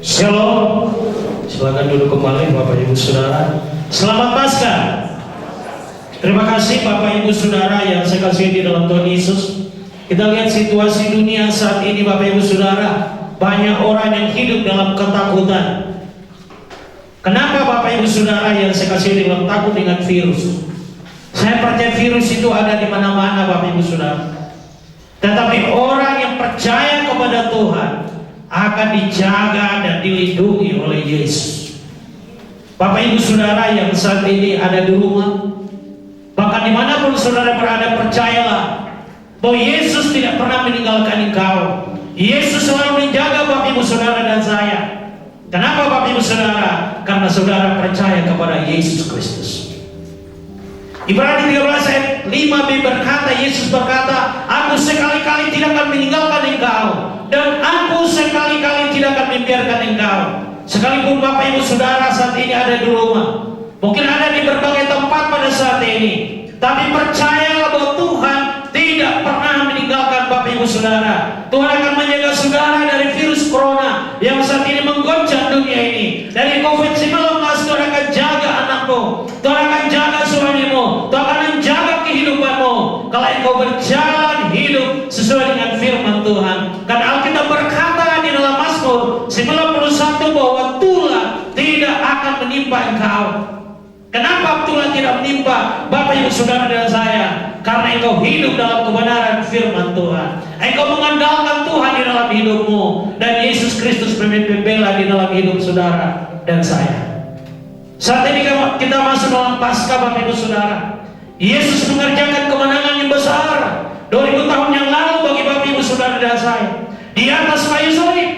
Shalom. Silakan duduk kembali Bapak Ibu Saudara. Selamat Paskah. Terima kasih Bapak Ibu Saudara yang saya kasihi di dalam Tuhan Yesus. Kita lihat situasi dunia saat ini Bapak Ibu Saudara. Banyak orang yang hidup dalam ketakutan. Kenapa Bapak Ibu Saudara yang saya kasihi di dalam takut dengan virus? Saya percaya virus itu ada di mana-mana Bapak Ibu Saudara. Tetapi orang yang percaya kepada Tuhan akan dijaga dan dilindungi oleh Yesus. Bapak Ibu Saudara yang saat ini ada di rumah, bahkan dimanapun saudara berada, percayalah bahwa Yesus tidak pernah meninggalkan engkau. Yesus selalu menjaga Bapak Ibu Saudara dan saya. Kenapa Bapak Ibu Saudara? Karena saudara percaya kepada Yesus Kristus. Ibrani 13 ayat 5b berkata, Yesus berkata, aku sekali-kali tidak akan meninggalkan engkau, dan aku sekali-kali tidak akan membiarkan engkau. Sekalipun Bapak Ibu Saudara saat ini ada di rumah, mungkin ada di berbagai tempat pada saat ini, tapi percayalah bahwa Tuhan tidak pernah meninggalkan Bapak Ibu Saudara. Tuhan akan menjaga saudara dari virus corona yang saat ini menggoncang dunia ini. Dari COVID-19, Tuhan akan jaga anakmu, Tuhan akan jaga suamimu, Tuhan akan menjaga kehidupanmu kalau engkau berjalan hidup sesuai dengan firman Tuhan. Karena Alkitab berkata di dalam Mazmur 91 bahwa tulah tidak akan menimpa engkau. Kenapa tulah tidak menimpa Bapak Ibu Saudara dan saya? Karena engkau hidup dalam kebenaran firman Tuhan. Engkau mengandalkan Tuhan di dalam hidupmu, dan Yesus Kristus pembela di dalam hidup saudara dan saya. Saat ini kita masuk dalam Paskah Bapak Ibu Saudara. Yesus mengerjakan kemenangan yang besar 2000 tahun yang lalu bagi Bapak Ibu Saudara dan saya di atas kayu salib.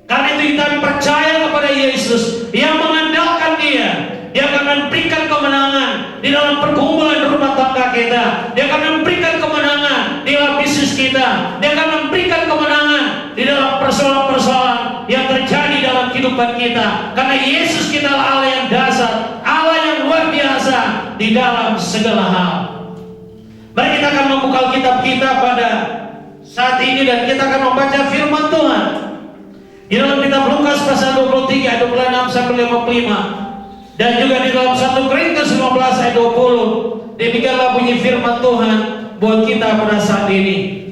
Karena itu kita percaya kepada Yesus yang mengandalkan Dia. Dia akan memberikan kemenangan di dalam pergumulan rumah tangga kita. Dia akan memberikan kemenangan di dalam bisnis kita. Dia akan memberikan kemenangan di dalam persoalan-persoalan yang terjadi dalam kehidupan kita. Karena Yesus kita adalah Allah yang dasar, Allah yang luar biasa di dalam segala hal. Mari kita akan membuka Alkitab kita pada saat ini, dan kita akan membaca firman Tuhan di dalam kitab Lukas pasal 23 ayat 26 sampai 55. Dan juga di dalam 1 Korintus 15 ayat 20. Demikianlah bunyi firman Tuhan buat kita pada saat ini.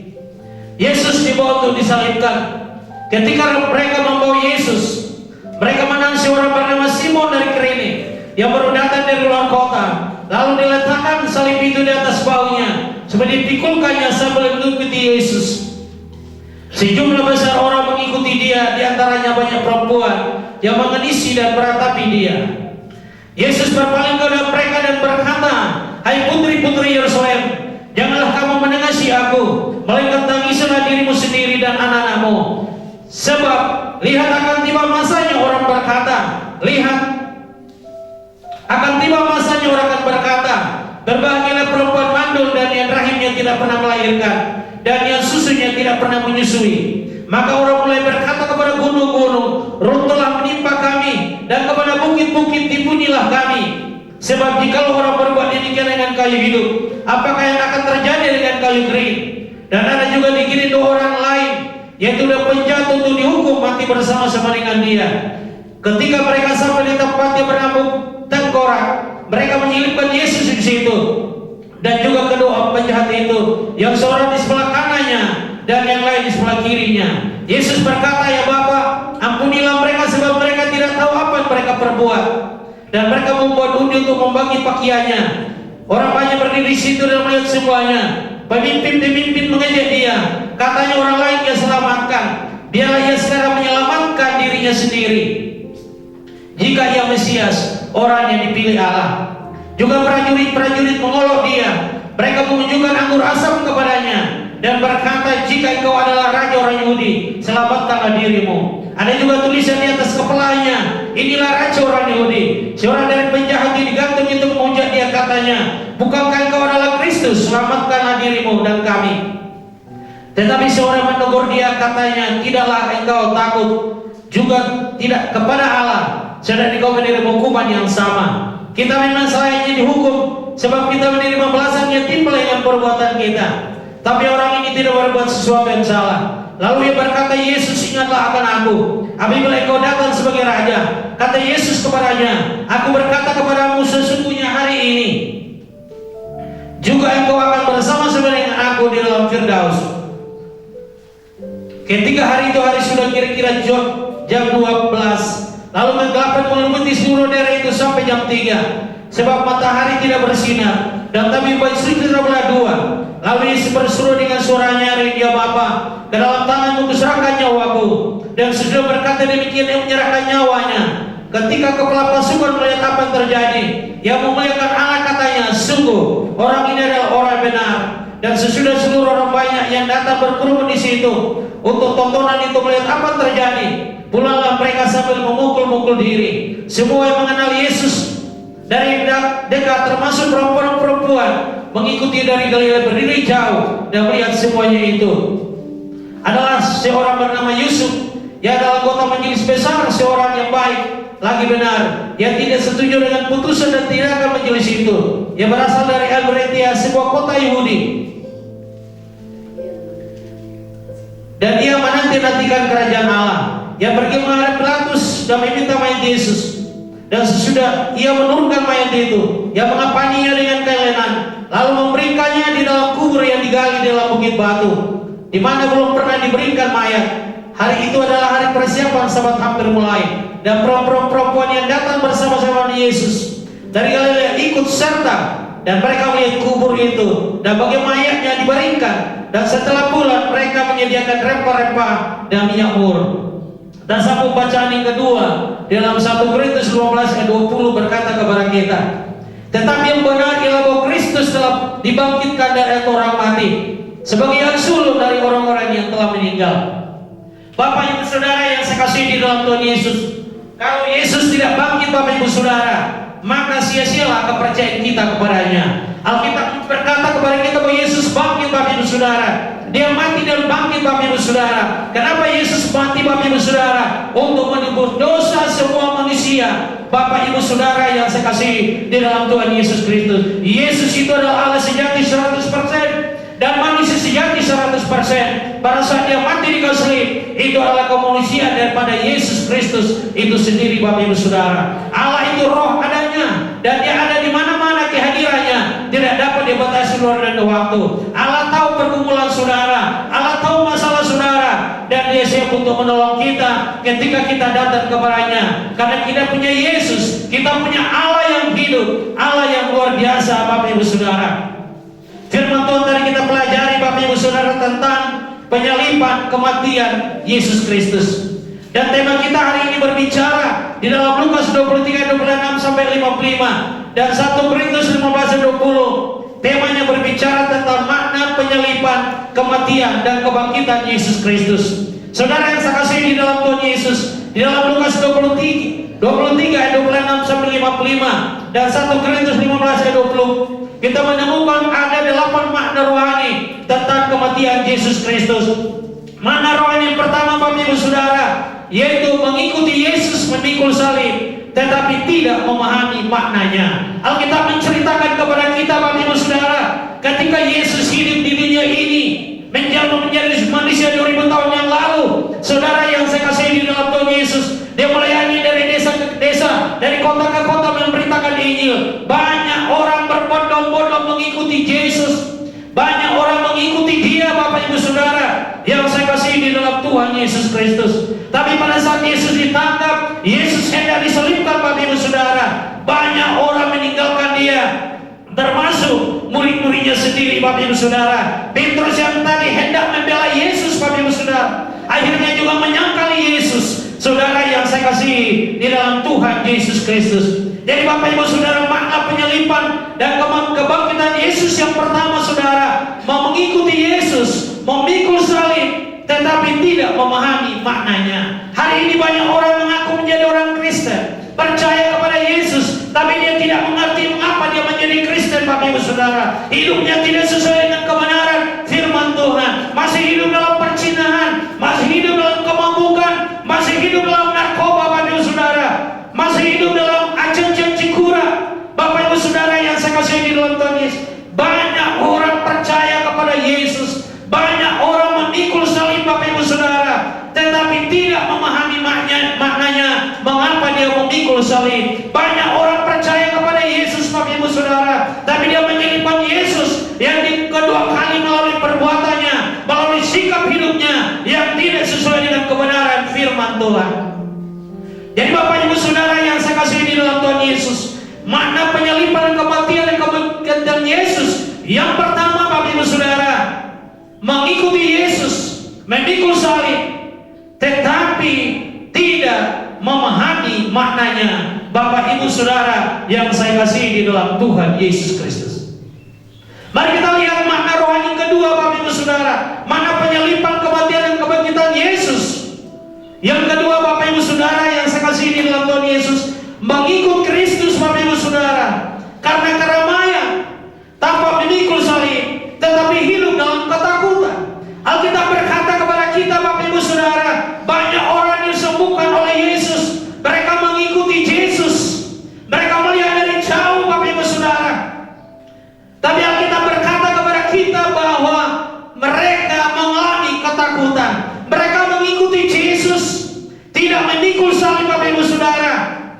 Yesus dibawa untuk disalibkan. Ketika mereka membawa Yesus, mereka menangsi orang bernama Simon dari Kirene yang baru datang dari luar kota. Lalu diletakkan salib itu di atas baunya, seperti dipikulkannya sambil mengikuti Yesus. Sejumlah besar orang mengikuti dia, diantaranya banyak perempuan yang mengenisi dan meratapi dia. Yesus berpaling kepada mereka dan berkata, hai putri-putri Yerusalem, janganlah kamu menangisi aku, melainkan tangisalah dirimu sendiri dan anak-anakmu. Sebab lihat akan tiba masanya orang berkata, lihat akan tiba masanya orang akan berkata, berbahagialah perempuan mandul dan yang rahimnya tidak pernah melahirkan, dan yang susunya tidak pernah menyusui. Maka orang mulai berkata kepada gunung-gunung, runtuhlah menimpa kami, dan kepada bukit-bukit timbunilah kami. Sebab jikalau orang berbuat demikian dengan kayu hidup, apakah yang akan terjadi dengan kayu kering? Dan ada juga di kiri 2 orang lain, yaitu dua penjahat untuk dihukum mati bersama-sama dengan dia. Ketika mereka sampai di tempat yang bernama Tengkorak, mereka menyelipkan Yesus di situ, dan juga kedua penjahat itu, yang seorang di sebelah kanannya dan yang lain di sebelah kirinya. Yesus berkata, ya Bapa, ampunilah mereka, sebab mereka tidak tahu apa yang mereka perbuat. Dan mereka membuat undi untuk membagi pakaiannya. Orang banyak berdiri di situ dan melihat semuanya. Pemimpin-pemimpin mengejek dia. Katanya orang lain dia selamatkan, biarlah ia sekarang menyelamatkan dirinya sendiri, jika ia Mesias, orang yang dipilih Allah. Juga prajurit-prajurit mengolok dia. Mereka menunjukkan anggur asam kepadanya dan berkata, jika engkau adalah raja orang Yahudi, selamatkanlah dirimu. Ada juga tulisan di atas kepalanya, inilah raja orang Yahudi. Seorang dari penjahat digantung itu menghujat dia, katanya, bukankah engkau adalah Kristus? Selamatkanlah dirimu dan kami. Tetapi seorang menegur dia, katanya, tidaklah engkau takut juga tidak kepada Allah, sedang engkau menerima hukuman yang sama. Kita memang selayaknya dihukum, sebab kita menerima balasan yang timbul dengan perbuatan kita. Tapi orang ini tidak berbuat sesuatu yang salah. Lalu ia berkata, Yesus, ingatlah akan aku apabila engkau datang sebagai raja. Kata Yesus kepadanya, aku berkata kepadamu, sesungguhnya hari ini juga engkau akan bersama-sama dengan aku di dalam Firdaus. Ketika hari itu sudah kira-kira jam 12, lalu kegelapan meliputi seluruh daerah itu sampai jam 3, sebab matahari tidak bersinar dan tabir baik tidak belah dua. Lalu Yesus berseru dengan suara nyaring, ya Bapa, ke dalam tanganmu kuserahkan nyawaku. Dan sesudah berkata demikian, ia menyerahkan nyawanya. Ketika kepala pasukan melihat apa yang terjadi, ia memuliakan Allah, katanya, sungguh orang ini adalah orang benar. Dan sesudah seluruh orang banyak yang datang berkerumun di situ untuk tontonan itu melihat apa yang terjadi, pulanglah mereka sambil memukul-mukul diri. Semua yang mengenal Yesus dari dekat, termasuk perempuan-perempuan, mengikuti dari Galilea, berdiri jauh dan melihat semuanya itu. Adalah seorang bernama Yusuf, ia adalah anggota majelis besar, seorang yang baik lagi benar, yang tidak setuju dengan putusan dan tindakan majelis itu. Ia berasal dari Albretia, sebuah kota Yahudi, dan ia menanti-nantikan kerajaan Allah. Ia pergi menghadap Pilatus dan meminta mayat Yesus. Dan sesudah ia menurunkan mayat itu, ia mengapaninya dengan kain lenan, lalu memberikannya di dalam kubur yang digali di dalam bukit batu, di mana belum pernah diberikan mayat. Hari itu adalah hari persiapan Sabat hampir mulai, dan perempuan-perempuan yang datang bersama-sama dengan Yesus dari Galilea ikut serta, dan mereka melihat kubur itu dan bagaimana mayatnya dibaringkan. Dan setelah pulang mereka menyediakan rempah-rempah dan minyak mur. Dan sambung bacaan yang kedua dalam 1 Korintus 15 ayat 20 berkata kepada kita, tetapi yang benar ialah bahwa Kristus telah dibangkitkan dari orang mati sebagai yang sulung dari orang-orang yang telah meninggal. Bapak Ibu Saudara yang saya kasih di dalam Tuhan Yesus, kalau Yesus tidak bangkit Bapak Ibu Saudara, maka sia-sialah kepercayaan kita kepadanya. Alkitab berkata kepada kita bahwa Yesus bangkit Bapak Ibu Saudara. Dia mati dan bangkit Bapak Ibu Saudara. Kenapa Yesus mati Bapak Ibu Saudara? Untuk menebus dosa semua manusia. Bapak Ibu Saudara yang saya kasih di dalam Tuhan Yesus Kristus, Yesus itu adalah Allah sejati 100% dan manusia sejati 100%. Pada saat dia mati di kayu salib, itu adalah kemanusiaan daripada Yesus Kristus itu sendiri Bapak Ibu Saudara. Allah itu roh adanya, dan dia ada di mana-mana kehadirannya, tidak dapat dibatasi ruang dan waktu. Allah tahu pergumulan saudara, Allah tahu masalah saudara, dan dia siap untuk menolong kita ketika kita datang kepadanya. Karena kita punya Yesus, kita punya Allah yang hidup, Allah yang luar biasa Bapak Ibu Saudara. Firman Tuhan tadi kita pelajari Bapak Ibu Saudara tentang penyaliban kematian Yesus Kristus. Dan tema kita hari ini berbicara di dalam Lukas 23 26 sampai 55 dan 1 Korintus 15 20. Temanya berbicara tentang makna penyaliban, kematian dan kebangkitan Yesus Kristus. Saudara yang saya kasih di dalam Tuhan Yesus, di dalam Lukas 23 ayat 26 sampai 55 dan 1 Korintus 15 ayat 20, kita menemukan ada 8 makna rohani tentang kematian Yesus Kristus. Makna rohani yang pertama Bapak Ibu Saudara, yaitu mengikuti Yesus memikul salib tetapi tidak memahami maknanya. Alkitab menceritakan kepada kita Bapak Ibu Saudara, ketika Yesus hidup di dunia ini menjadi manusia 2000 tahun yang lalu. Saudara yang saya kasih di dalam Tuhan Yesus, dia melayani dari desa ke desa, dari kota ke kota memberitakan Injil. Banyak orang berbondong-bondong mengikuti Yesus, banyak orang mengikuti dia Bapak Ibu Saudara yang saya kasih di dalam Tuhan Yesus Kristus. Tapi pada saat Yesus ditangkap, Yesus hendak disalibkan Bapak Ibu Saudara, banyak orang meninggalkan dia, termasuk murid-muridnya sendiri Bapak Ibu Saudara. Petrus yang tadi hendak membela Yesus Bapak Ibu Saudara, akhirnya juga menyangkali Yesus. Saudara yang saya kasih di dalam Tuhan Yesus Kristus. Jadi Bapak Ibu Saudara, makna penyaliban dan kebangkitan Yesus yang pertama Saudara, mau mengikuti Yesus, memikul salib tetapi tidak memahami maknanya. Hari ini banyak orang mengaku menjadi orang Kristen, percaya kepada Yesus, tapi dia tidak mengerti mengapa dia menjadi Kristen Bapak Ibu Saudara. Hidupnya tidak sesuai dengan kebenaran firman Tuhan, masih hidup dalam perzinahan, masih hidup dalam kemabuk, masih hidup dalam narkoba Bapak Ibu Saudara, masih hidup dalam ajen-ajen cikura. Bapak Ibu Saudara yang saya kasih di dalam Tuhan Yesus, banyak orang percaya kepada Yesus, banyak orang memikul salib Bapak Ibu Saudara. salib. Banyak orang percaya kepada Yesus Bapak Ibu Saudara, tapi dia menyalibkan Yesus yang kedua kali melalui perbuatannya, melalui sikap hidupnya yang tidak sesuai dengan kebenaran firman Tuhan. Jadi Bapak Ibu Saudara yang saya kasih di dalam Tuhan Yesus, makna penyaliban dan kematian dan kebangkitan Yesus yang pertama Bapak Ibu Saudara, mengikuti Yesus, memikul salib, tetapi tidak memahami maknanya. Bapak Ibu Saudara yang saya kasih di dalam Tuhan Yesus Kristus, mari kita lihat makna rohani kedua Bapak Ibu Saudara, makna penyaliban, kematian dan kebangkitan Yesus. Yang kedua Bapak Ibu Saudara yang saya kasih di dalam Tuhan Yesus, mengikut Kristus Bapak Ibu Saudara, karena keramaian tanpa memikul salib, tetapi hidup dalam ketakutan. Alkitab berkata kepada kita Bapak Ibu Saudara, banyak orang disembuhkan oleh Yesus. Mereka mengikuti Yesus, mereka melihat dari jauh Bapak Ibu Saudara. Tapi Alkitab berkata kepada kita bahwa mereka mengalami ketakutan. Mereka mengikuti Yesus, tidak memikul salib Bapak Ibu Saudara,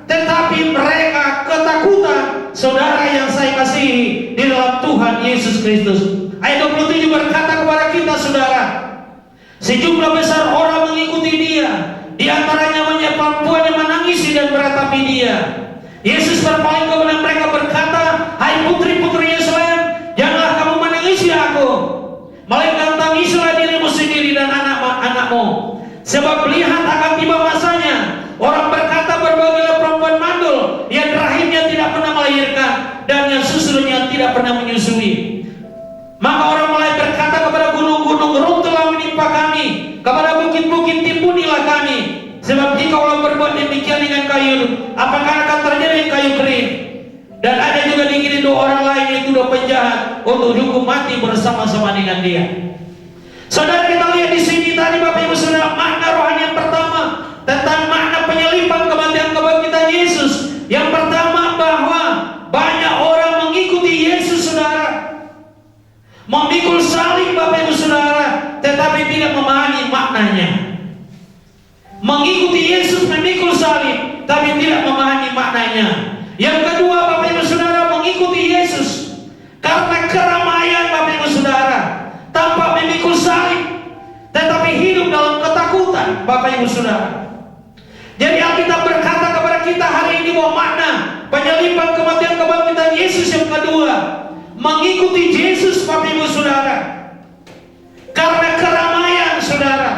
tetapi mereka ketakutan. Saudara yang saya kasihi di dalam Tuhan Yesus Kristus, ayat 27 berkata kepada kita Saudara, sejumlah besar orang mengikuti dia, di antaranya banyak perempuan yang menangisi dan meratapi dia. Yesus berpaling kepada mereka berkata, hai putri-putri Yerusalem, janganlah kamu menangisi aku, melainkan tangislah dirimu sendiri dan anak-anakmu, sebab lihat akan tiba masanya. Orang berkata, berbahagialah perempuan mandul yang rahimnya tidak pernah melahirkan dan yang susunya tidak pernah menyusui. Maka orang mulai berkata kepada gunung-gunung, runtuhlah menimpa kami, kepada bukit-bukit timpunilah kami. Sebab jika Allah berbuat demikian dengan kayu, apakah akan terjadi dengan kayu kering? Dan ada juga dikirim dua orang lain, yaitu dua penjahat, untuk dihukum mati bersama-sama dengan dia. Saudara, kita lihat di sini tadi Bapak Ibu Saudara, makna rohani yang pertama tentang makna penyaliban, kematian, kebangkitan Yesus. Yang pertama bahwa banyak orang mengikuti Yesus Saudara, memikul salib Bapak Ibu Saudara, tetapi tidak memahami maknanya. Mengikuti Yesus, memikul salib, tapi tidak memahami maknanya. Yang kedua Bapak Ibu Saudara, mengikuti Yesus karena keramaian Bapak Ibu Saudara, tanpa memikul salib, tetapi hidup dalam ketakutan Bapak Ibu Saudara. Jadi Alkitab berkata kepada kita hari ini bahwa makna penyaliban, kematian, kebangkitan Yesus yang kedua, mengikuti Yesus Bapak Ibu Saudara karena keramaian Saudara.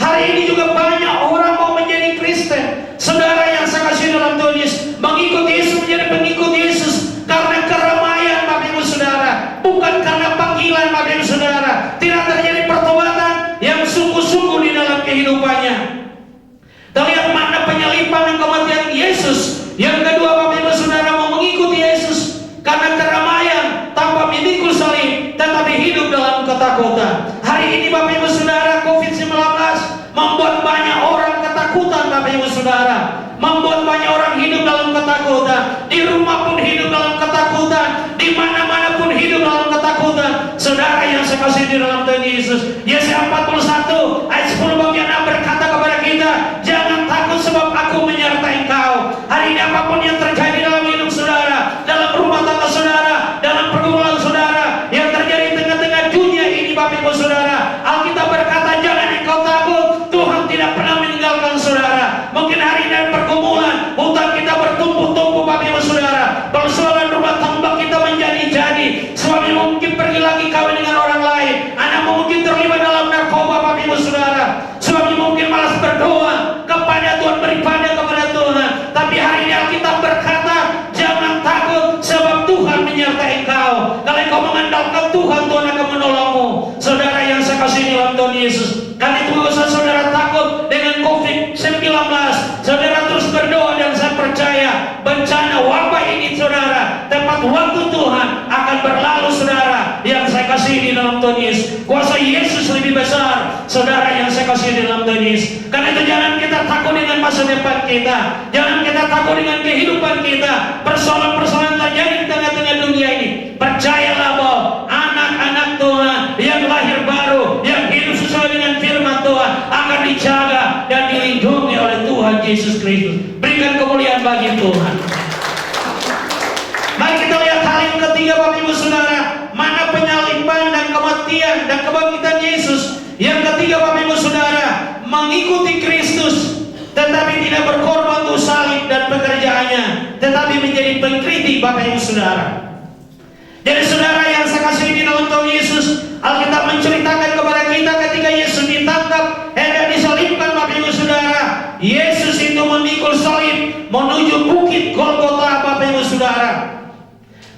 Hari ini juga banyak orang mau menjadi Kristen. Saudara yang saya kasih dalam Tuhan Yesus, mengikuti Yesus, menjadi pengikut Yesus karena keramaian Bapak Ibu Saudara, bukan karena panggilan Bapak Ibu Saudara. Tidak terjadi pertobatan yang sungguh-sungguh di dalam kehidupannya. Kita lihat makna penyaliban dan kematian Yesus. Yang kedua Bapak Ibu Saudara, mau mengikuti Yesus karena keramaian tanpa memikul salib, tetapi hidup dalam ketakutan. Hari ini Bapak Ibu Saudara, COVID-19 membuat banyak orang ketakutan Bapak Ibu Saudara, membuat banyak orang hidup dalam ketakutan. Di rumah pun hidup dalam ketakutan, di mana-mana pun hidup dalam ketakutan. Saudara yang saya kasih di dalam Tuhan Yesus, Yesaya 41 ayat 10 bagian 6 berkata kepada kita, jangan takut sebab aku menyertai engkau. Hari ini apapun yang terjadi dalam hidup saudara, dalam rumah tangga saudara, dalam pergumulan saudara, yang terjadi di tengah-tengah dunia ini Bapak Ibu Saudara, Alkitab berkata jangan engkau takut. Tuhan tidak pernah meninggalkan saudara. Mungkin hari ini pergumulan, hutang kita bertumpuk-tumpuk Bapak Ibu Saudara, persoalan rumah tangga kita menjadi-jadi, suami mungkin pergi lagi kawin dengan orang lain, anak mungkin terlibat dalam narkoba Bapak Ibu Saudara, suami mungkin malas berdoa kepada Tuhan, beribadah kepada Tuhan. Tapi hari ini Alkitab berkata jangan takut sebab Tuhan menyertai engkau. Kalau engkau mengandalkan Tuhan, Tuhan akan menolongmu. Saudara yang saya kasih dalam Tuhan Yesus, karena itu gak usah saudara takut dengan COVID-19. Saudara terus berdoa dan saya percaya bencana wabah ini saudara, tepat waktu Tuhan akan berlalu saudara yang saya kasih di dalam Tuhan Yesus. Kuasa Yesus lebih besar saudara yang saya kasih di dalam Tuhan Yesus. Karena itu jangan kita takut dengan masa depan kita, jangan kita takut dengan kehidupan kita. Persoalan-persoalan terjadi di tengah-tengah dunia ini, percayalah bahwa anak-anak Tuhan yang lahir baru, yang hidup sesuai dengan firman Tuhan akan dijaga dan dilindungi oleh Tuhan Yesus Kristus. Berikan kemuliaan bagi Tuhan. Mari kita lihat hal yang ketiga Bapak Ibu Saudara, mana penyaliban dan kematian dan kebangkitan Yesus. Yang ketiga Bapak Ibu Saudara, mengikuti Kristus tetapi tidak berkorban untuk salib dan pekerjaannya, tetapi menjadi pengkritik Bapak Ibu Saudara. Jadi saudara yang saya kasih di dalam Tuhan Yesus, Alkitab menceritakan kepada kita ketika Yesus ditangkap, hendak disalibkan Bapak Ibu Saudara. Yesus itu memikul salib menuju bukit Golgota Bapak Ibu Saudara.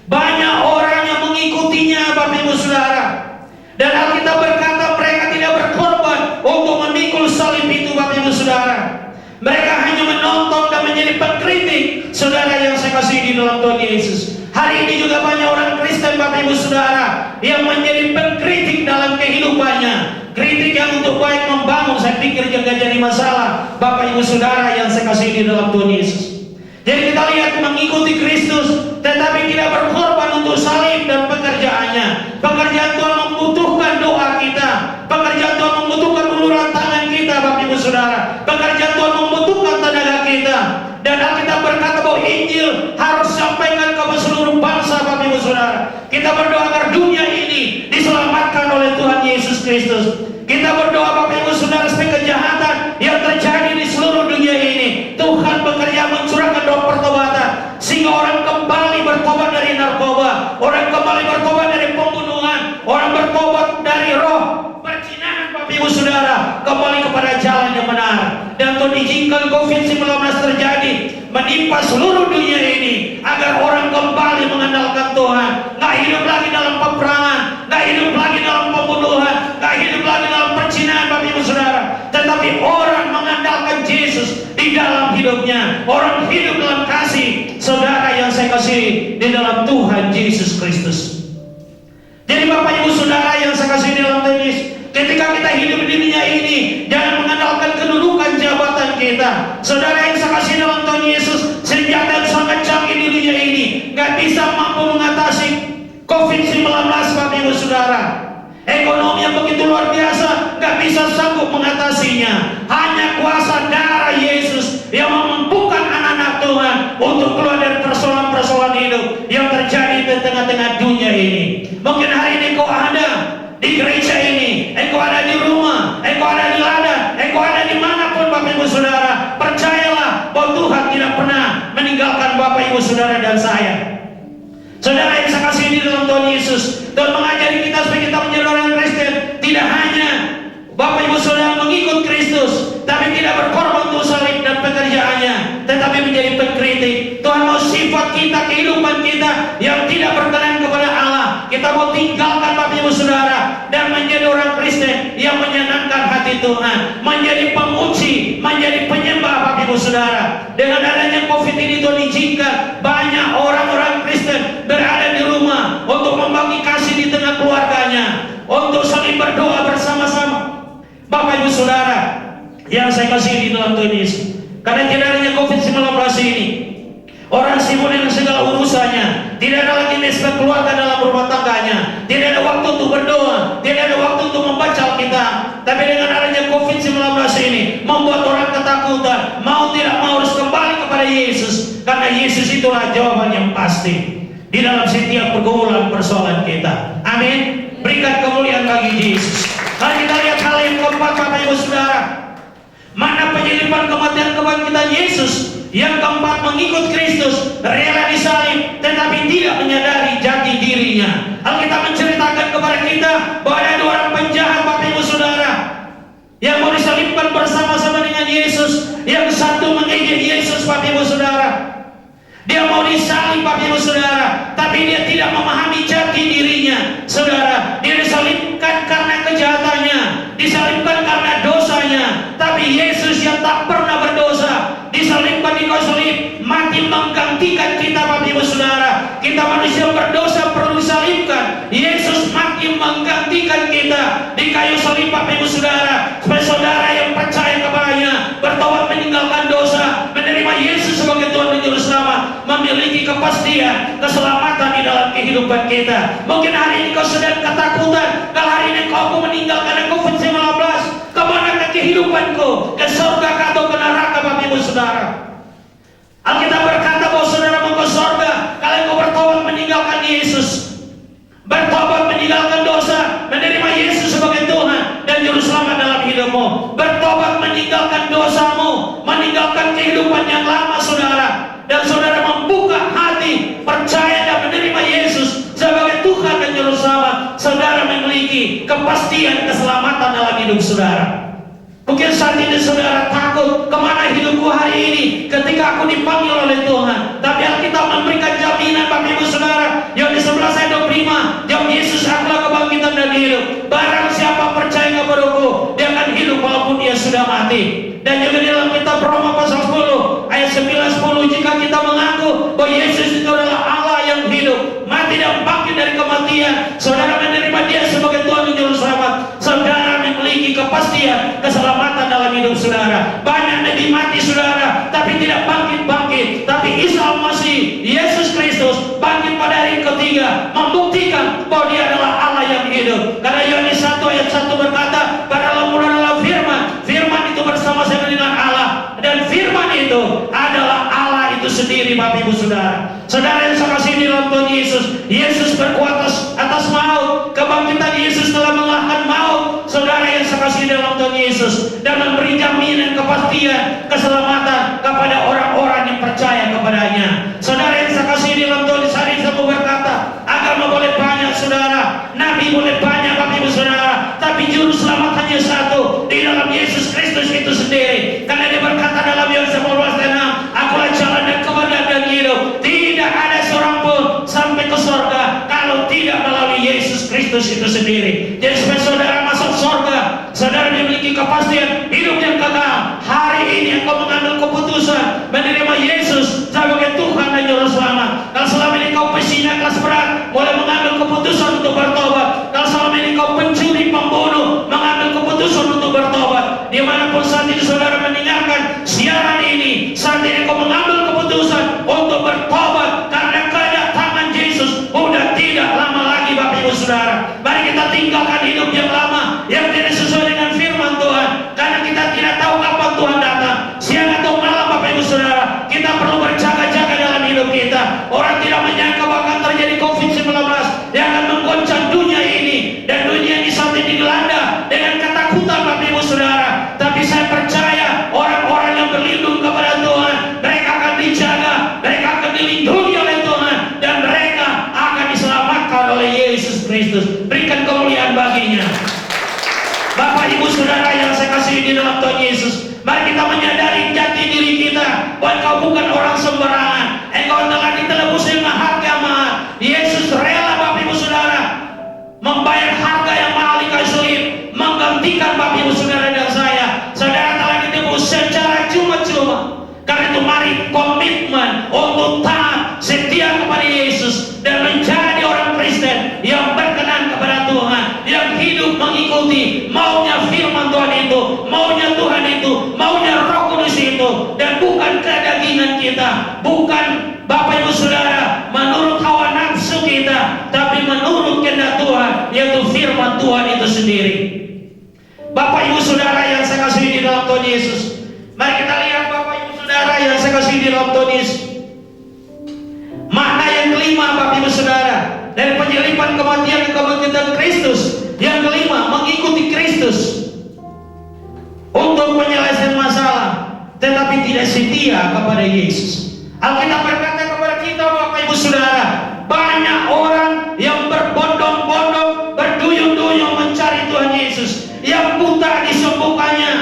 Banyak orang yang mengikutinya Bapak Ibu Saudara. Dan Alkitab berkata mereka tidak berkorban untuk memikul salib itu Bapak Ibu Saudara. Mereka hanya menonton dan menjadi pengkritik saudara yang saya kasih di dalam Tuhan Yesus. Hari ini juga banyak orang Kristen Bapak Ibu Saudara yang menjadi pengkritik dalam kehidupannya. Kritik yang untuk baik membangun, saya pikir juga jadi masalah Bapak Ibu Saudara yang saya kasih di dalam Tuhan Yesus. Jadi kita lihat mengikuti Kristus tetapi tidak berkorban untuk salib dan pekerjaannya. Pekerjaan Tuhan membutuhkan doa kita. Pekerjaan Tuhan membutuhkan uluran tangan kita Bapak Ibu Saudara. Pekerjaan Tuhan membutuhkan tenaga kita. Dan Alkitab berkata bahwa Injil harus sampaikan kepada seluruh bangsa Bapak Ibu Saudara. Kita berdoa agar dunia ini diselamatkan oleh Tuhan Yesus Kristus. Kita berdoa Bapak Ibu Saudara supaya kejahatan yang terjadi di seluruh dunia ini Tuhan bekerja mencurahkan doa pertobatan sehingga orang kembali bertobat dari narkoba, orang kembali bertobat dari pembunuhan, orang bertobat dari roh perzinahan Bapak Ibu Saudara, kembali kepada jalan yang benar. Dan Tuhan izinkan COVID-19 terjadi menimpa seluruh dunia ini agar orang kembali mengandalkan Tuhan, nggak hidup lagi dalam peperangan, nggak hidup lagi dalam pembunuhan, nggak hidup lagi dalam perzinahan Bapak Ibu Saudara, tetapi orang mengandalkan Yesus di dalam hidupnya. Orang hidup dalam kasih saudara yang saya kasih di dalam Tuhan Yesus Kristus. Jadi Bapak Ibu Saudara yang saya kasih di dalam Tuhan Yesus, ketika kita hidup di dunia ini jangan mengandalkan kedudukan jabatan kita. Saudara yang saya kasih dalam Tuhan Yesus, senjata yang sangat canggih di dunia ini nggak bisa mampu mengatasi COVID-19 Bapak Ibu Saudara. Ekonomi yang begitu luar biasa nggak bisa sanggup mengatasinya. Hanya kuasa darah Yesus yang memampukan anak-anak Tuhan untuk keluar dari persoalan-persoalan hidup yang terjadi di tengah-tengah dunia ini. Mungkin hari ini kau ada di gereja ini, engkau ada di rumah, engkau ada di ladang, engkau ada dimanapun Bapak Ibu Saudara. Percayalah bahwa Tuhan tidak pernah meninggalkan Bapak Ibu Saudara dan saya. Saudara yang saya kasih di dalam Tuhan Yesus, Tuhan mengajari kita supaya kita menjadi orang Kristen. Tidak hanya Bapak Ibu Saudara mengikut Kristus, tapi tidak berkorban untuk salib dan pekerjaannya, tetapi menjadi pengkritik. Tuhan mau sifat kita, kehidupan kita yang tidak berkenan kepada Allah, kita mau tinggalkan Bapak Ibu Saudara dan menjadi orang Kristen yang menyenangkan hati Tuhan, menjadi pemuji, menjadi penyembah Bapak Ibu Saudara. Dengan adanya COVID ini Tuhan izinkan banyak orang-orang Kristen berada di rumah untuk membagi kasih di tengah keluarganya, untuk saling berdoa bersama-sama. Bapak Ibu Saudara yang saya kasih di dalam Tuhan Yesus, karena tidak adanya COVID-19 ini, orang sibuk dengan segala urusannya, tidak ada lagi nisbat keluarga dalam rumah tangganya, tidak ada waktu untuk berdoa, tidak ada waktu untuk membaca Alkitab. Tapi dengan adanya COVID-19 ini membuat orang ketakutan, mau tidak mau harus kembali kepada Yesus, karena Yesus itulah jawaban yang pasti di dalam setiap pergumulan persoalan kita. Amin. Berikan kemuliaan bagi Yesus. Mari kita lihat hal yang keempat Bapak Ibu Saudara, mana penyelipan kematian kebangkitan Yesus. Yang keempat, mengikut Kristus, rela disalib tetapi tidak menyadari jati dirinya. Alkitab menceritakan kepada kita bahwa ada dua orang penjahat Bapak Ibu Saudara yang mau disalibkan bersama-sama dengan Yesus. Yang satu mengejek Yesus Bapak Ibu Saudara, dia mau disalib Bapak Ibu Saudara, tapi dia tidak memahami jati dirinya. Saudara, dia disalibkan karena kejahatannya, disalibkan karena dosanya. Tapi Yesus yang tak pernah berdosa disalibkan di kayu salib, mati menggantikan kita Bapak Ibu Saudara. Kita manusia berdosa perlu disalibkan, Yesus mati menggantikan kita di kayu salib Bapak Ibu Saudara. Supaya saudara yang percaya kepadanya, bertobat meninggalkan dosa, menerima Yesus sebagai Tuhan dan Juru Selamat, memiliki kepastian keselamatan di dalam kehidupan kita. Mungkin hari ini kau sedang ketakutan, kalau hari ini kau meninggal karena COVID-19, kemanakah kehidupanku? Ke surga atau ke neraka Bapak Ibu Saudara? Alkitab berkata bahwa saudara mau ke surga kalau engkau bertobat meninggalkan Yesus, bertobat meninggalkan dosa, menerima Yesus sebagai Tuhan dan Juru Selamat dalam hidupmu, bertobat meninggalkan dosamu, meninggalkan kehidupan yang lama saudara, dan saudara membuka hati, percaya dan menerima Yesus sebagai Tuhan dan Juru Selamat, saudara memiliki kepastian keselamatan dalam hidup saudara. Mungkin saat ini saudara takut, kemana hidupku hari ini ketika aku dipanggil oleh Tuhan. Tapi Alkitab memberikan jaminan Bapak Ibu Saudara. Yohanes 11 ayat 25, jawab Yesus, akulah kebangkitan dan hidup. Barang siapa percaya kepadaku, dia akan hidup walaupun dia sudah mati. Dan juga di dalam kitab Roma pasal 10 ayat 9-10, jika kita mengaku bahwa Yesus itu adalah Allah yang hidup, mati dan bangkit dari kematian, saudara menerima dia sebagai Tuhan dan Juru Selamat, saudara memiliki kepastian keselamatan dalam hidup saudara. Banyak nabi mati saudara, tapi tidak bangkit-bangkit. Tapi Isa Al-Masih, Yesus Kristus bangkit pada hari ketiga, membuktikan bahwa dia adalah Allah yang hidup. Karena Yohanes 1 ayat 1 berkata, pada mula adalah firman, firman itu bersama-sama dengan Allah, dan firman itu adalah Allah itu sendiri. Bapak Ibu Saudara, saudara yang saya kasih di dalam Tuhan Yesus, Yesus berkuasa atas maut, kebangkitan Yesus telah mengalahkan maut, saudara yang saya kasih di dalam Tuhan Yesus, dan memberi jaminan kepastian keselamatan kepada orang-orang yang percaya kepadanya. Saudara yang saya kasih di dalam Tuhan Yesus, hari ini saya mau berkata, agama boleh banyak saudara, nabi boleh banyak Bapak Ibu Saudara, tapi Juru Selamat hanya satu, di dalam Yesus Kristus itu sendiri. Karena dia berkata dalam Yohanes 11:6, akulah jalan dan kebenaran dan hidup, tidak ada seorang pun sampai ke surga kalau tidak melalui Yesus Kristus itu sendiri. Jadi supaya saudara masuk surga, saudara memiliki kepastian hidup yang kekal. Hari ini engkau mengambil keputusan menerima Yesus sebagai Tuhan dan Juru Selamat. Kalau selama ini kau pesina kelas berat, boleh mengambil keputusan untuk bertobat. Kalau selama ini kau pencuri, pembunuh, mengambil keputusan untuk bertobat. Dimanapun saat ini saudara mendengarkan siaran ini, saat ini kau mengambil keputusan untuk bertobat, karena kedatangan Yesus sudah tidak lama lagi. Bapak Ibu Saudara, mari kita tinggalkan hidup yang lama yang tidak sesuai dengan firman Tuhan, karena kita tidak tahu kapan Tuhan datang, siang atau malam. Bapak Ibu Saudara, kita perlu berjaga-jaga dalam hidup kita. Orang tidak menyangka bahkan terjadi COVID-19 yang akan menggoncang dunia ini, dan dunia ini saat ini dilanda dengan ketakutan Bapak Ibu Saudara. Tapi saya percaya orang-orang yang berlindung kepada Tuhan, mereka akan dijaga, mereka akan dilindungi oleh Tuhan, dan mereka akan diselamatkan oleh Yesus Kristus. Berikan kemuliaan baginya. Bapak Ibu Saudara yang saya kasih di dalam Tuhan Yesus, mari kita menyadari jati diri kita bahwa engkau bukan orang sembarangan. Engkau telah ditebus dengan harga mahal. Yesus rela Bapak Ibu Saudara membayar harga yang mahal di kayu salib, menggantikan Bapak Ibu Saudara dan saya. Saudara telah ditebus secara cuma-cuma. Karena itu mari komitmen untuk taat, setia kepada Yesus, dan menjadi orang Kristen yang berkenan kepada Tuhan, yang hidup mengikuti maunya firman Tuhan itu, maunya Tuhan itu, maunya Roh Kudus itu, dan bukan kedagingan kita, bukan Bapak Ibu Saudara menurut hawa nafsu kita, tapi menurut kehendak Tuhan, yaitu firman Tuhan itu sendiri. Bapak Ibu Saudara yang saya kasih di dalam Tuhan Yesus, mari kita lihat Bapak Ibu Saudara yang saya kasih di dalam Tuhan Yesus, makna yang kelima Bapak Ibu Saudara dari penyelipan kematian dan kebangkitan Kristus. Yang kelima, mengikuti Kristus untuk menyelesaikan masalah, tetapi tidak setia kepada Yesus. Alkitab berkata kepada kita Bapak Ibu Saudara, banyak orang yang berbondong-bondong, berduyun-duyun mencari Tuhan Yesus, yang buta disembuhkannya,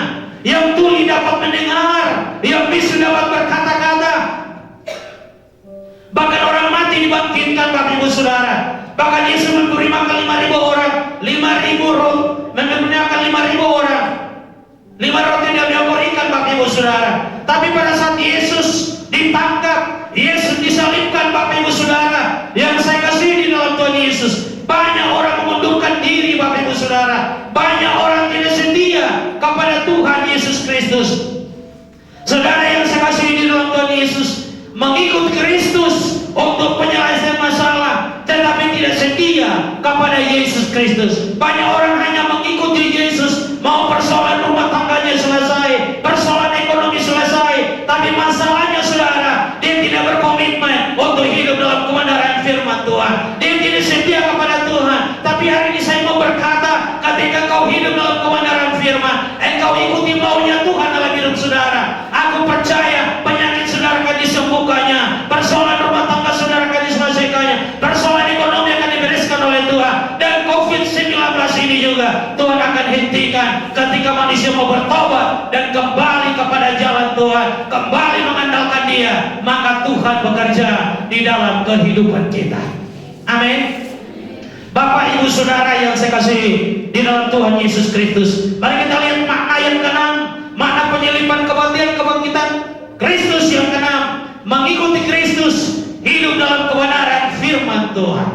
yang tuli dapat mendengar, yang bisu dapat berkata-kata, bahkan orang mati dibangkitkan Bapak Ibu Saudara. Bahkan Yesus memberi makan 5.000 orang, 5.000 roti, memberikan 5.000 orang, 5 roti dan 2 ikan Bapak Ibu Saudara. Tapi pada saat Yesus ditangkap, Yesus disalibkan Bapak Ibu Saudara, yang saya kasih di dalam Tuhan Yesus, banyak orang mengundurkan diri Bapak Ibu Saudara. Banyak orang tidak setia kepada Tuhan Yesus Kristus. Saudara yang saya kasih di dalam Tuhan Yesus, mengikut Kristus untuk penyelesaian masalah, tetapi tidak setia kepada Yesus Kristus. Banyak orang hanya mengikuti Yesus, mau persoalan rumah tangganya selesai, persoalan ekonomi selesai, tapi masalahnya saudara di dihentikan ketika manusia mau bertobat dan kembali kepada jalan Tuhan, kembali mengandalkan Dia, maka Tuhan bekerja di dalam kehidupan kita. Amin. Bapak, Ibu, Saudara yang saya kasihi di dalam Tuhan Yesus Kristus, mari kita lihat makna yang keenam, makna penyelipan kematian kebangkitan Kristus yang keenam, mengikuti Kristus, hidup dalam kebenaran firman Tuhan.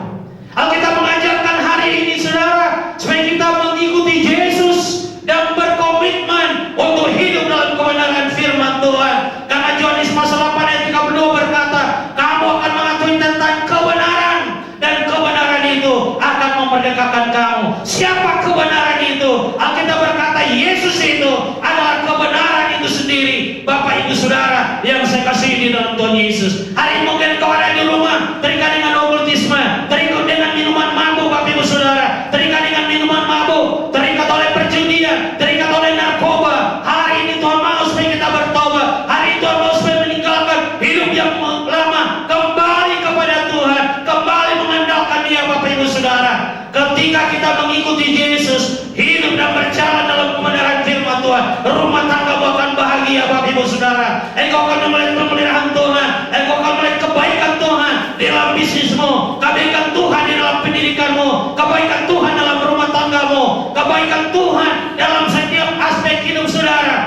Alkitab mengajarkan hari ini, saudara, supaya kita mengikuti Yesus dan berkomitmen untuk hidup dalam kebenaran firman Tuhan. Karena Yohanes pasal 8 ayat 32 berkata, kamu akan mengetahui tentang kebenaran, dan kebenaran itu akan memerdekakan kamu. Siapa kebenaran itu? Alkitab berkata Yesus itu adalah kebenaran itu sendiri. Bapak, Ibu, Saudara yang saya kasihi di dalam Tuhan Yesus, hari mungkin kau ada di rumah terikat dengan okultisme, terikat dengan minuman mabuk. Bapak, Ibu, Saudara, terikat dengan minuman mabuk, terikat oleh perjudian, terikat oleh narkoba. Hari ini Tuhan mau supaya kita bertobat. Hari ini Tuhan mau supaya meninggalkan hidup yang lama, kembali kepada Tuhan, kembali mengandalkan Dia. Bapak, Ibu, Saudara, ketika kita mengikuti Yesus, hidup dan berjalan dalam kebenaran firman Tuhan, rumah tanggamu akan bahagia. Bapak, Ibu, Saudara, engkau akan melihat pemeliharaan Tuhan, engkau akan melihat kebaikan Tuhan di dalam bisnismu, kebaikan Tuhan di dalam pendidikanmu, kebaikan Tuhan dalam rumah tanggamu, kebaikan Tuhan dalam setiap aspek hidup saudara,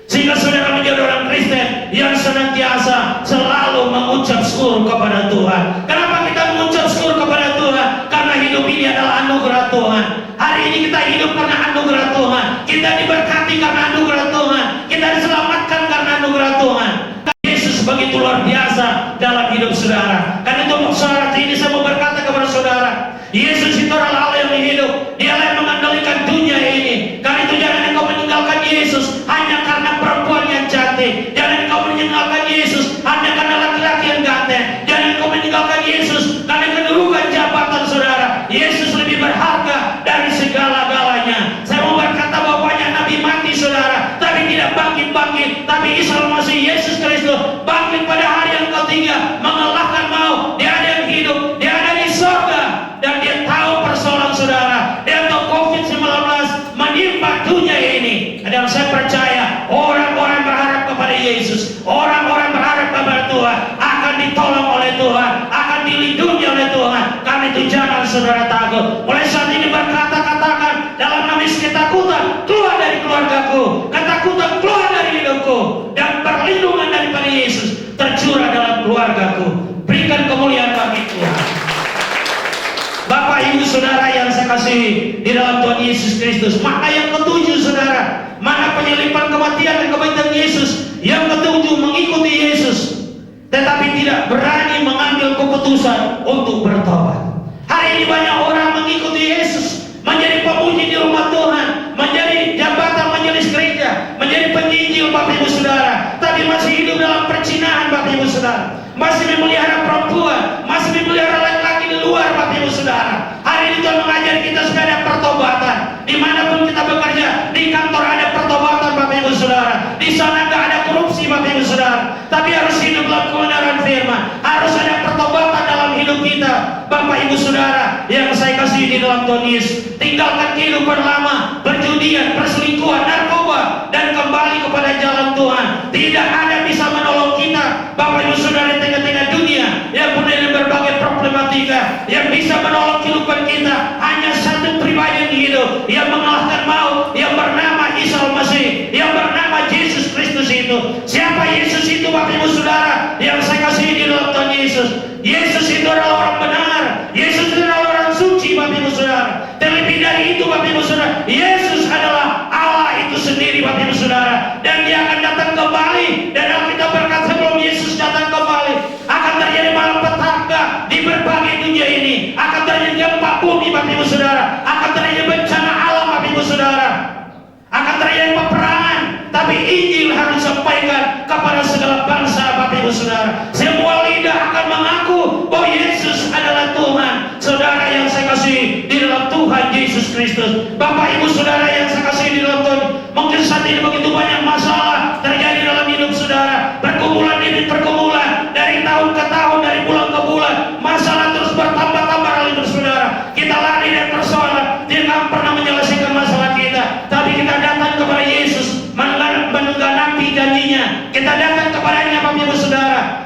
sehingga saudara menjadi orang Kristen yang senantiasa selalu mengucap syukur kepada Tuhan. Kenapa kita mengucap syukur kepada Tuhan? Karena hidup ini adalah anugerah Tuhan. Hari ini kita hidup karena anugerah Tuhan, kita diberkati karena anugerah Tuhan, kita diselamatkan karena anugerah Tuhan. Yesus begitu luar biasa dalam hidup saudara. Karena itu saudara, ini saya mau berkata kepada saudara, Yesus itu adalah Allah yang hidup, Dialah yang mengendalikan dunia ini. Karena itu jangan engkau meninggalkan Yesus hanya karena perempuan yang cantik, jangan engkau meninggalkan Yesus hanya karena laki-laki yang ganteng, jangan engkau meninggalkan Yesus karena kedudukan jabatan saudara. Yesus lebih berharga dari segala-galanya. Saya mau berkata bahwa banyak nabi mati saudara, tapi tidak bangkit-bangkit. Tapi Isa Masih Yesus Kristus bangkit pada hari yang ketiga, mengalahkan maut. Dia ada yang hidup, dia ada di surga, dan dia tahu persoalan saudara. Dia tahu COVID-19 menimpa dunia ini. Dan saya percaya orang-orang berharap kepada Yesus, orang-orang berharap kepada Tuhan, akan ditolong oleh Tuhan, akan dilindungi oleh Tuhan. Karena itu jangan saudara takut. Mulai saat ini katakan dalam nama Yesus, ketakutan keluar dari keluargaku, ketakutan keluar dari hidupku, dan perlindungan daripada Yesus tercurah dalam keluargaku. Berikan kemuliaan bagi Tuhan. Bapak, Ibu, Saudara yang saya kasihi di dalam Tuhan Yesus Kristus, makna yang ketujuh saudara, makna penyelipan kematian dan kebangkitan Yesus. Yang ketujuh, mengikuti Yesus tetapi tidak berani mengambil keputusan untuk bertobat. Hari ini banyak orang mengikuti Yesus, menjadi pemuji di rumah Tuhan, menjadi jabatan majelis gereja, menjadi penginjil Bapak, Ibu, Saudara, tapi masih hidup dalam percinahan Bapak, Ibu, Saudara, masih memelihara perempuan, masih memelihara laki-laki di luar Bapak, Ibu, Saudara. Hari ini Tuhan mengajari kita supaya ada pertobatan. Dimanapun kita bekerja, di kantor ada pertobatan Bapak, Ibu, Saudara. Di sana nggak ada korupsi Bapak, Ibu, Saudara, tapi harus hidup dalam kebenaran firman. Harus ada pertobatan dalam hidup kita Bapak, Ibu, Saudara yang saya kasihi di dalam Tuhan Yesus. Tinggalkan kehidupan lama, perjudian, perselingkuhan, narkoba, dan kembali kepada jalan Tuhan. Tidak ada bisa menolong kita Bapak, Ibu, Saudara, di tengah-tengah dunia yang penuh dengan berbagai problematika. Yang bisa menolong kehidupan kita hanya satu pribadi yang hidup, yang mengalahkan maut, yang bernama Isa Masih, yang bernama Yesus Kristus itu. Siapa Yesus itu Bapak, Ibu, Saudara yang saya kasihi di dalam Tuhan Yesus? Yesus itu adalah orang benar, Yesus itu adalah orang suci Bapak, Ibu, Saudara. Terlebih dari itu Bapak, Ibu, Saudara, Yesus adalah Allah itu sendiri Bapak, Ibu, Saudara, dan Dia akan datang kembali. Dan Alkitab berkata sebelum Yesus datang kembali akan terjadi malapetaka di berbagai dunia ini, akan terjadi gempa bumi Bapak, Ibu, Saudara, akan terjadi bencana alam Bapak, Ibu, Saudara, akan terjadi peperangan. Tapi Injil harus disampaikan kepada segala bangsa Bapak, Ibu, Saudara. Semua lidah akan mengaku bahwa Yesus adalah Tuhan. Saudara yang saya kasihi di dalam Tuhan Yesus Kristus, Bapak, Ibu, Saudara yang saya kasihi di dalam Tuhan, mungkin saat ini begitu banyak masalah terjadi dalam hidup saudara, pergumulan demi pergumulan, dari tahun ke tahun, dari bulan ke bulan, masalah terus bertambah-tambah dalam hidup saudara. Kita lari dari persoalan, tidak pernah menyelesaikan masalah kita.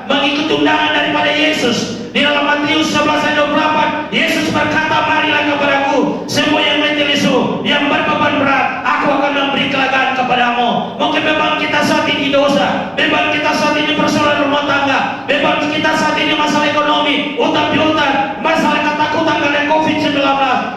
mengikuti undangan daripada Yesus. Di dalam Matius 11 ayat 28, Yesus berkata, marilah kepadaku semua yang letih lesu, yang berbeban berat, aku akan memberi kelegaan kepadamu. Mungkin beban kita saat ini dosa, beban kita saat ini persoalan rumah tangga, beban kita saat ini masalah ekonomi, utang piutang, masalah ketakutan karena COVID-19.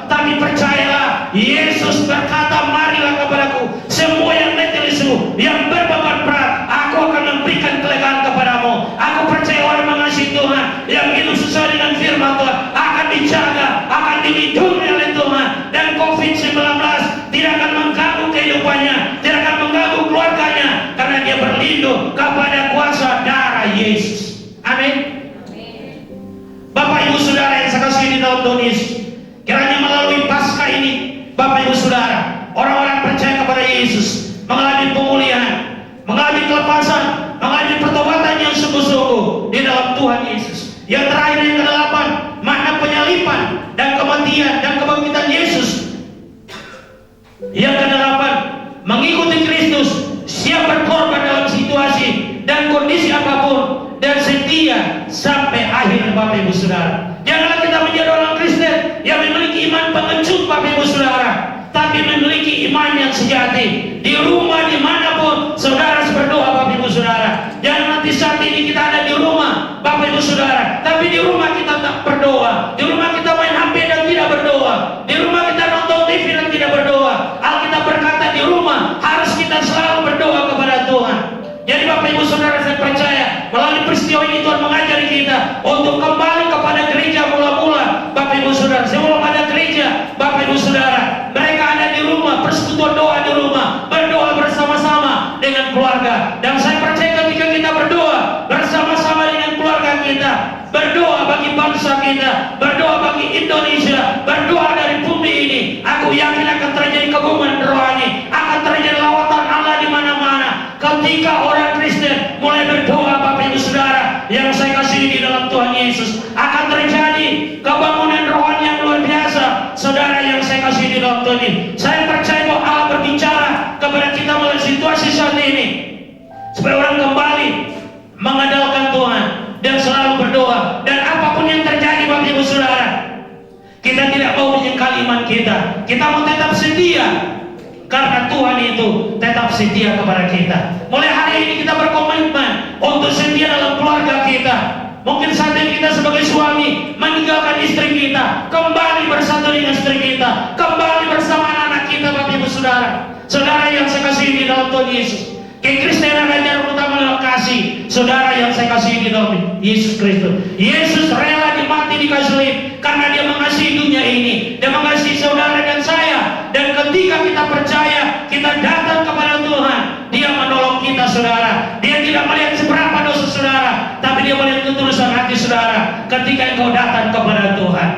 Tapi percayalah, Yesus berkata, marilah kepadaku semua yang letih lesu, yang berbeban berat, aku akan memberikan kelegaan kepadamu. Aku percaya orang mengasihi Tuhan, yang hidup sesuai dengan firman Tuhan akan dijaga, akan dilindungi oleh Tuhan, dan COVID-19 tidak akan mengganggu kehidupannya, tidak akan mengganggu keluarganya, karena dia berlindung kepada kuasa darah Yesus. Amin. Bapak Ibu Saudara yang saya kasihi di dalam Tuhan Yesus, kiranya melalui Paskah ini, Bapak Ibu Saudara, orang-orang percaya kepada Yesus mengalami pemulihan, mengalami kelepasan, mengalami pertobatan yang sungguh-sungguh di dalam Tuhan Yesus. Yang terakhir, yang ke-8, makna penyalipan dan kematian dan kebangkitan Yesus. Yang ke-8, mengikuti Kristus, siap berkorban dalam situasi dan kondisi apapun, dan setia sampai akhir. Bapak Ibu Saudara, janganlah kita menjadi orang Kristen yang memiliki iman pengecut, Bapak Ibu Saudara, tapi memiliki iman yang sejati. Di rumah dimanapun saudara berdoa, Bapak Ibu Saudara. Jangan nanti saat ini kita ada di rumah, Bapak Ibu Saudara, tapi di rumah kita tak berdoa, di rumah kita main HP dan tidak berdoa, di rumah kita nonton TV dan tidak berdoa. Alkitab berkata di rumah harus kita selalu berdoa kepada Tuhan. Jadi Bapak Ibu Saudara, saya percaya melalui peristiwa ini Tuhan mengajari kita untuk kembali kepada gereja mula-mula. Bapak Ibu Saudara, sebelum ada gereja, Bapak Ibu Saudara, mereka ada di rumah, persekutuan doa di rumah, berdoa bersama-sama dengan keluarga. Dan saya percaya ketika kita berdoa bersama-sama dengan keluarga kita, berdoa bagi bangsa kita, berdoa bagi Indonesia, berdoa dari bumi ini, aku yakin akan terjadi kebumen rohani, akan terjadi lawatan Allah di mana-mana. Ketika orang Kristen mulai berdoa, Bapak Ibu Saudara yang saya kasihi di dalam Tuhan Yesus, akan terjadi kebangunan rohani yang luar biasa. Saudara yang saya kasihi di dalam Tuhan ini, saya percaya bahwa Allah berbicara kepada kita melalui situasi saat ini, supaya orang kembali mengandalkan Tuhan dan selalu berdoa. Dan apapun yang terjadi, Bapak Ibu Saudara, kita tidak mau menyangkal iman kita. Kita mau tetap setia, karena Tuhan itu tetap setia kepada kita. Mulai hari ini kita berkomitmen untuk setia dalam keluarga kita. Mungkin saat ini kita sebagai suami meninggalkan istri kita, kembali bersatu dengan istri kita, kembali bersama anak-anak kita. Bapak Ibu Saudara, saudara yang saya kasihi di dalam Tuhan Yesus, kekristenan ajar utama adalah kasih. Saudara yang saya kasihi di dalam Yesus Kristus, Yesus rela dimati di kayu salib karena dia mengasihi dunia ini, dia mengasihi saudara dan saya. Dan ketika kita percaya, kita datang kepada Tuhan, dia menolong kita, saudara. Dia tidak melihat seberapa dosa saudara, tapi dia melihat ketulusan hati saudara ketika engkau datang kepada Tuhan.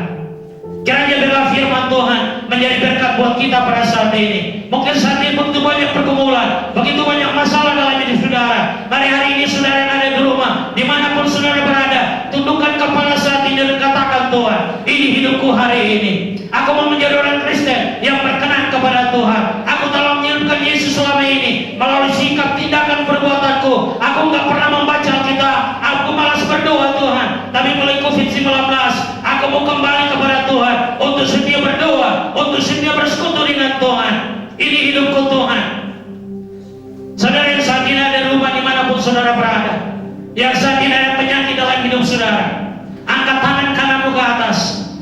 Kiranya biarlah firman Tuhan menjadi berkat buat kita pada saat ini. Mungkin saat ini begitu banyak pergumulan, begitu banyak masalah dalam hidup saudara. Mari hari ini saudara yang ada di rumah, dimanapun saudara berada, tundukkan kepala saat ini dan katakan, Tuhan, ini hidupku hari ini. Aku mau menjadi orang Kristen yang berkenan kepada Tuhan. Aku telah menyelipkan Yesus selama ini melalui sikap, tindakan, perbuatanku. Aku nggak pernah membaca Alkitab, aku malas berdoa Tuhan. Tapi mulai COVID-19, aku mau kembali kepada Tuhan untuk setia berdoa, untuk setia bersekutu dengan Tuhan. Ini hidupku Tuhan. Saudara yang saat ini ada di rumah dimanapun saudara berada, yang saat ini ada penyakit dalam hidup saudara, angkat tangan kananmu ke atas,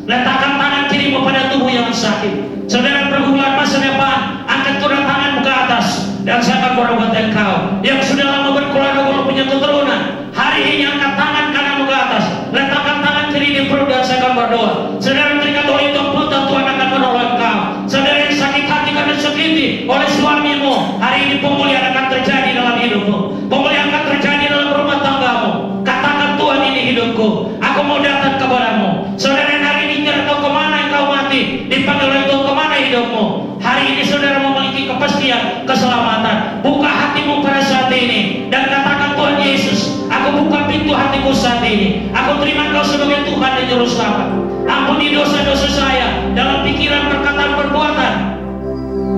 letakkan tangan kirimu pada tubuh yang sakit. Saudara pergumulan masa depan, angkat kedua tanganmu ke atas, dan saya akan berobat engkau. Yang sudah lama berkeluarga belum punya keturunan, hari ini angkat tangan kananmu ke atas, letakkan tangan kiri di perut, dan saya akan berdoa. Saudara terikat oleh Tuhan, Tuhan akan menolong engkau. Saudara yang sakit hati karena sakiti oleh suamimu, hari ini pemulihan akan terjadi dalam hidupmu, pemulihan akan terjadi dalam rumah tanggamu. Katakan, Tuhan, ini hidupku, aku mau datang kepadamu. Saudara yang hari ini tidak tahu kemana engkau mati, dipanggil oleh Tuhan kemana hidupmu. Hari ini saudara memiliki kepastian keselamatan. Buka hatimu pada saat ini dan katakan, Tuhan Yesus, aku buka pintu hatiku saat ini. Aku terima Engkau sebagai Tuhan dan Juru Selamat. Ampuni dosa-dosa saya dalam pikiran, perkataan, perbuatan,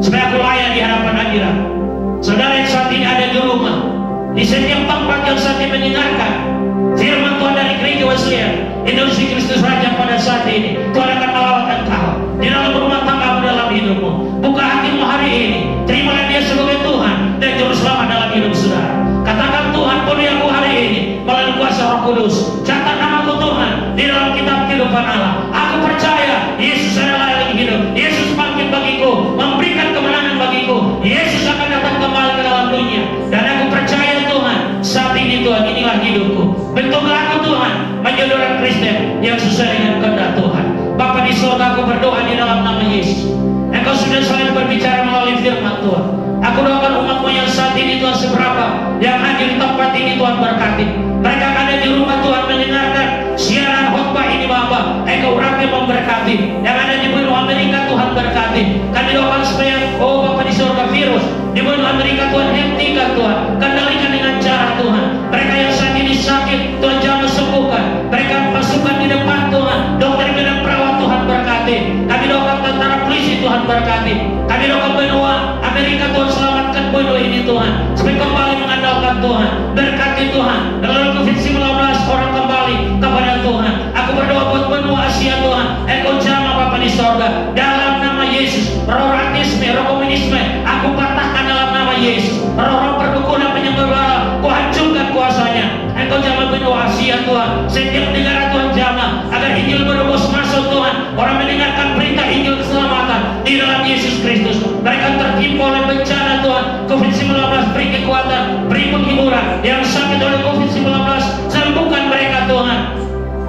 supaya aku layak di hadapan hadirat. Saudara yang saat ini ada di rumah, di setiap tempat yang saat ini mendengarkan, Firman Tuhan dari gereja Wesleyan Indonesia Kristus Raja pada saat ini, Tuhan akan melawat engkau di dalam rumah tanggamu, dalam hidupmu. Buka hatimu hari ini, terimalah Dia sebagai Tuhan dan Juru Selamat dalam hidup saudara. Katakan, Tuhan penuhi aku hari ini melalui kuasa Roh Kudus. Catat namaku Tuhan di dalam kitab kehidupan Allah. Aku percaya Yesus adalah yang hidup. Yesus bangkit bagiku, memberikan kemenangan bagiku. Yesus akan datang kembali ke dalam dunia. Dan aku percaya Tuhan, saat ini Tuhan, inilah hidupku. Bentuklah aku Tuhan menjadi orang Kristen yang sesuai dengan kehendak Tuhan. Bapa di surga, aku berdoa di dalam nama Yesus. Engkau sudah selalu berbicara melalui firman Tuhan. Aku doakan umatmu yang saat ini Tuhan, seberapa yang hadir di tempat ini Tuhan berkati. Mereka akan ada di rumah Tuhan mendengarkan siaran khotbah ini Bapa. Engkau urapi memberkati. Yang ada di benua Amerika Tuhan berkati. Kami doakan supaya Bapa di surga, virus di benua Amerika Tuhan hentikan Tuhan. Kendalikan dengan cara Tuhan. Mereka yang saat ini sakit Tuhan jamah sembuhkan. Mereka pasukan di depan Tuhan, dokter dan perawat Tuhan berkati. Kami doakan tentara polisi Tuhan berkati. Kami doakan benua Amerika Tuhan, selamatkan benua ini Tuhan, supaya kembali mengandalkan Tuhan. Berkati Tuhan, dalam COVID-19 orang kembali kepada Tuhan. Aku berdoa buat benua Asia Tuhan, Engkau jamah Bapa di sorga, dalam nama Yesus. Roh ratisme, roh komunisme, aku patahkan dalam nama Yesus. Roh perdukunan penyembah, ku hancurkan kuasanya. Engkau jamah benua Asia Tuhan, setiap negara Tuhan jamah, agar Injil berembus masuk Tuhan. Orang mendengarkan berita Injil keselamatan di dalam Yesus Kristus. Mereka tertimpa oleh bencana Tuhan COVID-19, beri kekuatan, beri penghiburan. Yang sakit oleh COVID-19, sembuhkan mereka Tuhan.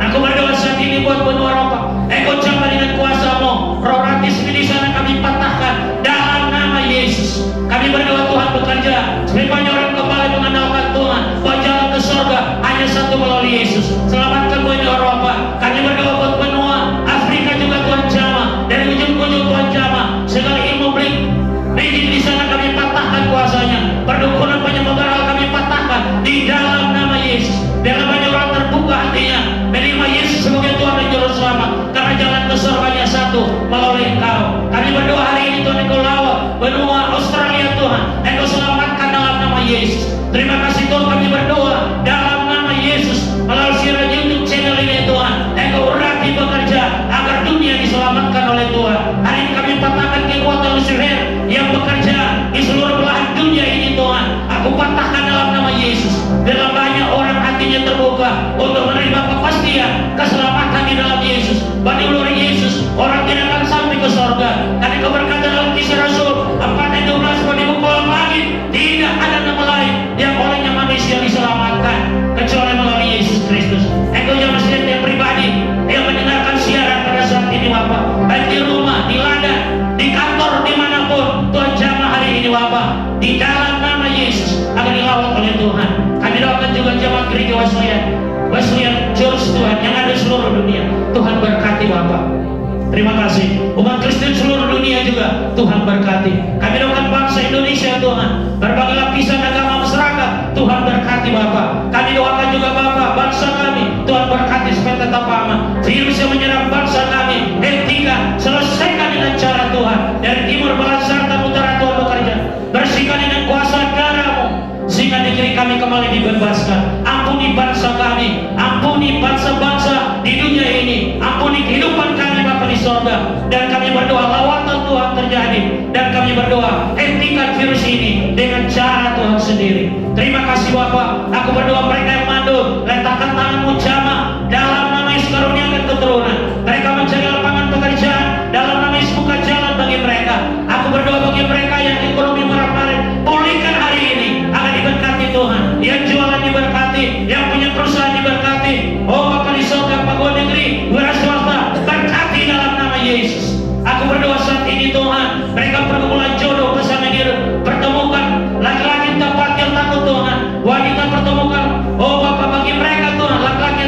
Aku berdoa saat ini buat benua Eropa. Engkau jamah dengan kuasa-Mu. Roh ratisme di sana kami patahkan dalam nama Yesus. Kami berdoa Tuhan bekerja supaya banyak orang kembali mengandalkan Tuhan. Buat jalan ke surga hanya satu, melalui Yesus. Selamatkan benua Eropa. Kami berdoa buat benua Afrika juga Tuhan jamah. Dari ujung ke ujung Tuhan jamah. Segala ilmu berizin di sana kami patahkan kuasanya. Perdukunan penyembah kami patahkan di dalam nama Yesus. Biarlah banyak orang terbuka hatinya menerima Yesus sebagai Tuhan dan Juru Selamat. Karena jalan ke surga hanya satu, melalui Engkau. Kami berdoa hari ini Tuhan, Engkau lawat benua Australia Tuhan. Engkau selamatkan dalam nama Yesus. Terima kasih Tuhan, kami berdoa dalam nama Yesus melalui siaran YouTube channel ini Tuhan. Engkau urapi bekerja agar dunia diselamatkan oleh Tuhan. Hari ini kami patahkan kekuatan Lucifer yang bekerja di seluruh belahan dunia ini Tuhan. Aku patahkan dalam nama Yesus. Dalam banyak orang hatinya terbuka untuk menerima kepastian keselamatan di dalam Yesus. Bagi melalui Yesus orang tidak akan sampai ke surga. Karena Kau berkata dalam Kisah Rasul 4:12, pada buku langit tidak ada nama lain yang olehnya manusia diselamatkan kecuali melalui Yesus Kristus. Engkau jangan setiap pribadi yang mendengarkan siaran pada saat ini Bapak, baik di rumah, di ladang, di kantor, dimanapun, Tuhan jamah hari ini Bapak, di dalam nama Yesus akan dilawat oleh Tuhan. Kami doakan juga jemaat gereja Wesleyan Church Tuhan yang ada di seluruh dunia. Tuhan berkati Bapak. Terima kasih. Umat Kristen seluruh dunia juga Tuhan berkati. Kami doakan bangsa Indonesia Tuhan, berbagai lapisan agama masyarakat Tuhan berkati Bapak. Kami doakan juga Bapak bangsa kami, Tuhan berkati supaya tetap aman. Virus yang menyerang bangsa kami hentikan, selesaikan dengan cara Tuhan. Dari timur, barat, selatan, utara Tuhan bekerja. Bersihkan dengan kuasa darah-Mu sehingga negeri kami kembali dibebaskan. Ampuni bangsa kami, ampuni bangsa-bangsa di dunia ini, ampuni kehidupan kami Bapa di surga. Dan kami berdoa lawatan Tuhan terjadi. Dan kami berdoa hentikan virus ini dengan cara Tuhan sendiri. Terima kasih Bapak. Aku berdoa mereka yang mandul, letakkan tangan-Mu jamah dalam nama Yesus, karuniakan keturunan. Mereka mencari lapangan pekerjaan, dalam nama Yesus buka jalan bagi mereka. Aku berdoa bagi mereka yang ekonomi merambat, pulihkan hari ini agar diberkati Tuhan. Yang jualan diberkati, yang punya perusahaan diberkati. Oh Bapak di surga, pegawai negeri, wira swasta, berkati dalam nama Yesus. Aku berdoa saat ini Tuhan, mereka pergumulan jodoh pasangan hidup, pertemukan laki-laki tepat yang takut Tuhan, wanita pertemukan. Oh Bapak, bagi mereka Tuhan, laki-laki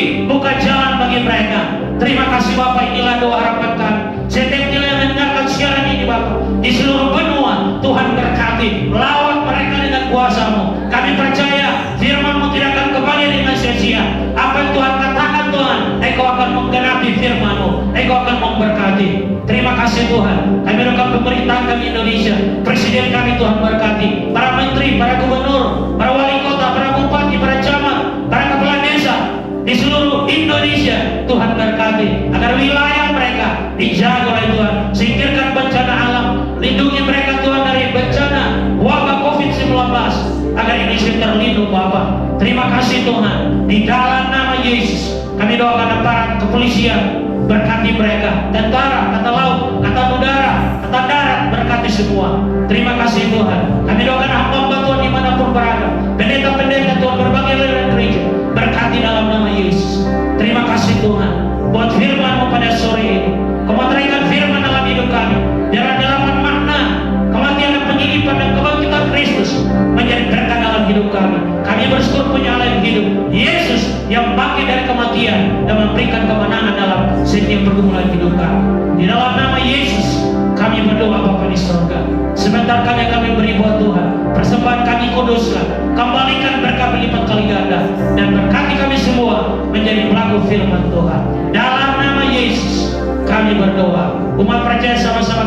kasih buka jalan bagi mereka. Terima kasih Bapak, inilah doa harapan kami. Setiap dia yang mendengarkan siaran ini Bapak, di seluruh benua, Tuhan berkati, lawan mereka dengan kuasa-Mu. Kami percaya firman-Mu tidak akan kembali dengan sia-sia. Apa yang Tuhan katakan Tuhan, Engkau akan menggenapi firman-Mu, Engkau akan memberkati. Terima kasih Tuhan. Kami doakan pemerintahan kami Indonesia, Presiden kami Tuhan berkati, para menteri, para gubernur, para wali kota, para bupati, para camat, para kepala desa di seluruh Indonesia. Tuhan berkati agar wilayah mereka dijaga oleh Tuhan. Singkirkan bencana alam, lindungi mereka Tuhan dari bencana wabah COVID-19 agar Indonesia terlindung Bapak. Terima kasih Tuhan, di dalam nama Yesus kami doakan aparat kepolisian, berkati mereka, tentara, kata laut, kata udara, kata darat, berkati semua. Terima kasih Tuhan. Kami doakan hamba-hamba Tuhan dimanapun berada, pendeta-pendeta Tuhan berbagai aliran gereja, berkati dalam nama Yesus. Terima kasih Tuhan buat firman-Mu pada sore ini. Kau menerangkan firman dalam hidup kami, biar delapan makna kematian dan penyelidikan dan kebangkitan Kristus menjadi berkat dalam hidup kami. Kami bersyukur punya Allah yang hidup, Yesus yang bangkit dari kematian dan memberikan kemenangan dalam setiap pergumulan hidup kami. Di dalam nama Yesus kami berdoa Bapa di surga. Sebentar kami beri buat Tuhan, persembahan kami kuduskan, kembalikan berkat berlipat kali ganda, dan berkati kami semua menjadi pelaku firman Tuhan. Dalam nama Yesus kami berdoa. Umat percaya sama-sama